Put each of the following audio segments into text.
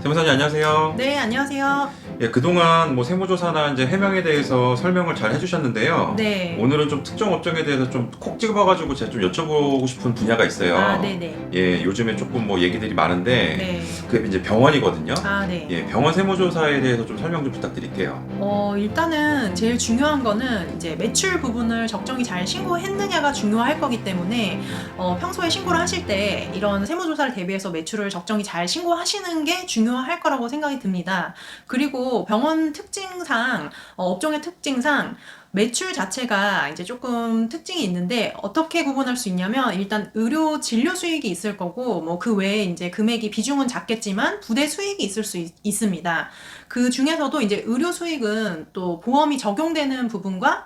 세무사님 안녕하세요. 네, 안녕하세요. 예, 그동안 뭐 세무조사나 이제 해명에 대해서 설명을 잘 해주셨는데요. 네. 오늘은 좀 특정 업종에 대해서 좀 콕 집어봐가지고 제가 좀 여쭤보고 싶은 분야가 있어요. 아, 네네. 예, 요즘에 조금 뭐 얘기들이 많은데 네. 그게 이제 병원이거든요. 아, 네. 예, 병원 세무조사에 대해서 좀 설명 좀 부탁드릴게요. 일단은 제일 중요한 거는 이제 매출 부분을 적정히 잘 신고했느냐가 중요할 거기 때문에 평소에 신고를 하실 때 이런 세무조사를 대비해서 매출을 적정히 잘 신고하시는 게 중요할 거라고 생각이 듭니다. 그리고 병원 특징상, 업종의 특징상 매출 자체가 이제 조금 특징이 있는데 어떻게 구분할 수 있냐면 일단 의료 진료 수익이 있을 거고 뭐 그 외에 이제 금액이 비중은 작겠지만 부대 수익이 있을 수 있습니다. 그 중에서도 이제 의료 수익은 또 보험이 적용되는 부분과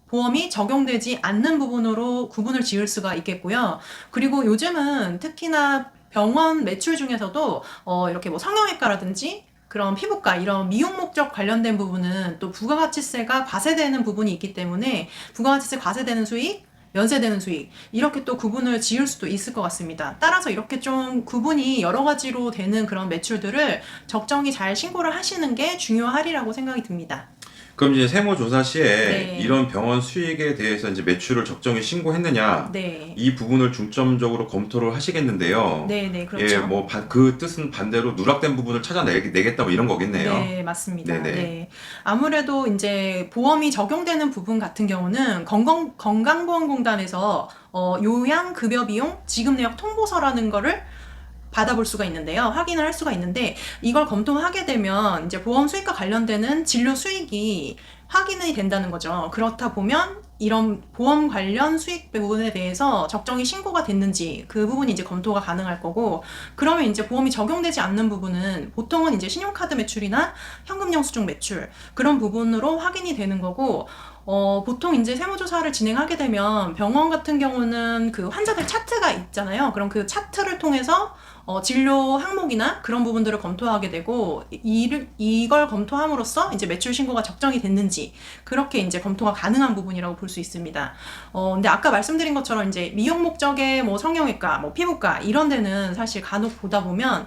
보험이 적용되지 않는 부분으로 구분을 지을 수가 있겠고요. 그리고 요즘은 특히나 병원 매출 중에서도 이렇게 뭐 성형외과라든지 그런 피부과 이런 미용 목적 관련된 부분은 또 부가가치세가 과세되는 부분이 있기 때문에 부가가치세 과세되는 수익, 면세되는 수익 이렇게 또 구분을 지을 수도 있을 것 같습니다. 따라서 이렇게 좀 구분이 여러 가지로 되는 그런 매출들을 적정히 잘 신고를 하시는 게 중요하리라고 생각이 듭니다. 그럼 이제 세무조사 시에 네. 이런 병원 수익에 대해서 이제 매출을 적정히 신고했느냐 네. 이 부분을 중점적으로 검토를 하시겠는데요. 네, 네, 그렇죠. 예, 뭐 그 뜻은 반대로 누락된 부분을 찾아내겠다 뭐 이런 거겠네요. 네, 맞습니다. 네네. 네. 아무래도 이제 보험이 적용되는 부분 같은 경우는 건강보험공단에서 요양급여비용 지급내역 통보서라는 거를 받아볼 수가 있는데요. 확인을 할 수가 있는데 이걸 검토하게 되면 이제 보험 수익과 관련되는 진료 수익이 확인이 된다는 거죠. 그렇다 보면 이런 보험 관련 수익 부분에 대해서 적정히 신고가 됐는지 그 부분이 이제 검토가 가능할 거고, 그러면 이제 보험이 적용되지 않는 부분은 보통은 이제 신용카드 매출이나 현금 영수증 매출 그런 부분으로 확인이 되는 거고, 보통 이제 세무조사를 진행하게 되면 병원 같은 경우는 그 환자들 차트가 있잖아요. 그럼 그 차트를 통해서 진료 항목이나 그런 부분들을 검토하게 되고, 이걸 검토함으로써 이제 매출 신고가 적정이 됐는지 그렇게 이제 검토가 가능한 부분이라고 볼 수 있습니다. 근데 아까 말씀드린 것처럼 이제 미용 목적의 뭐 성형외과, 뭐 피부과 이런 데는 사실 간혹 보다 보면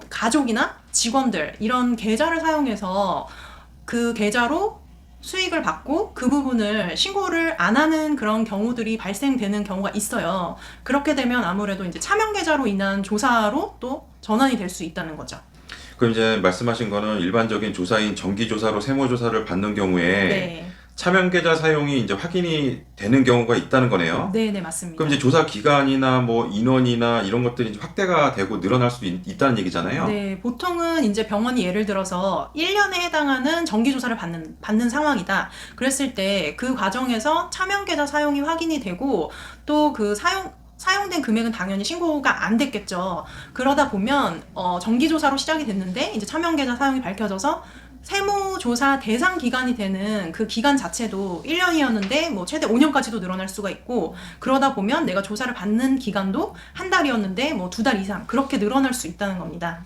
가족이나 직원들 이런 계좌를 사용해서 그 계좌로 수익을 받고 그 부분을 신고를 안 하는 그런 경우들이 발생되는 경우가 있어요. 그렇게 되면 아무래도 이제 차명 계좌로 인한 조사로 또 전환이 될 수 있다는 거죠. 그럼 이제 말씀하신 거는 일반적인 조사인 정기조사로 세무조사를 받는 경우에 네. 차명계좌 사용이 이제 확인이 되는 경우가 있다는 거네요. 네, 네, 맞습니다. 그럼 이제 조사 기간이나 뭐 인원이나 이런 것들이 이제 확대가 되고 늘어날 수도 있다는 얘기잖아요. 네, 보통은 이제 병원이 예를 들어서 1년에 해당하는 정기조사를 받는 상황이다. 그랬을 때 그 과정에서 차명계좌 사용이 확인이 되고 또 그 사용된 금액은 당연히 신고가 안 됐겠죠. 그러다 보면 정기조사로 시작이 됐는데 이제 차명계좌 사용이 밝혀져서 세무조사 대상 기간이 되는 그 기간 자체도 1년이었는데 뭐 최대 5년까지도 늘어날 수가 있고, 그러다 보면 내가 조사를 받는 기간도 한 달이었는데 뭐 2달 이상 그렇게 늘어날 수 있다는 겁니다.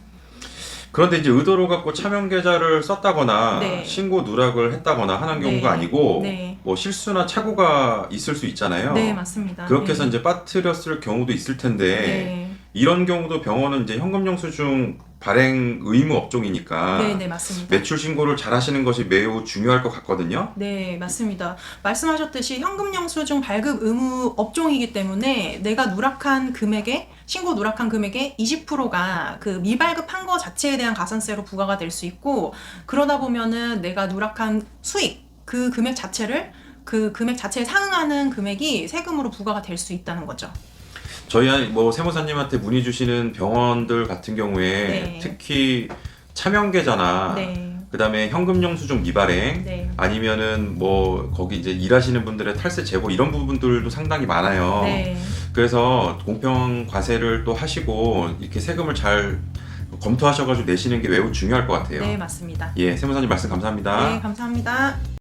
그런데 이제 의도로 갖고 차명계좌를 썼다거나 네. 신고 누락을 했다거나 하는 경우가 네. 아니고 네. 뭐 실수나 착오가 있을 수 있잖아요. 네, 맞습니다. 그렇게 해서 네. 이제 빠뜨렸을 경우도 있을 텐데 네. 이런 경우도 병원은 이제 현금영수증 발행 의무 업종이니까 네, 네, 맞습니다. 매출 신고를 잘 하시는 것이 매우 중요할 것 같거든요. 네, 맞습니다. 말씀하셨듯이 현금영수증 발급 의무 업종이기 때문에 내가 누락한 금액의 신고 누락한 금액의 20%가 그 미발급한 거 자체에 대한 가산세로 부과가 될 수 있고, 그러다 보면은 내가 누락한 수익 그 금액 자체를 그 금액 자체에 상응하는 금액이 세금으로 부과가 될 수 있다는 거죠. 저희 뭐 세무사님한테 문의 주시는 병원들 같은 경우에 네. 특히 차명계좌나 네. 그다음에 현금영수증 미발행 네. 아니면은 뭐 거기 이제 일하시는 분들의 탈세 제보 이런 부분들도 상당히 많아요. 네. 그래서 공평 과세를 또 하시고 이렇게 세금을 잘 검토하셔가지고 내시는 게 매우 중요할 것 같아요. 네, 맞습니다. 예, 세무사님 말씀 감사합니다. 네, 감사합니다.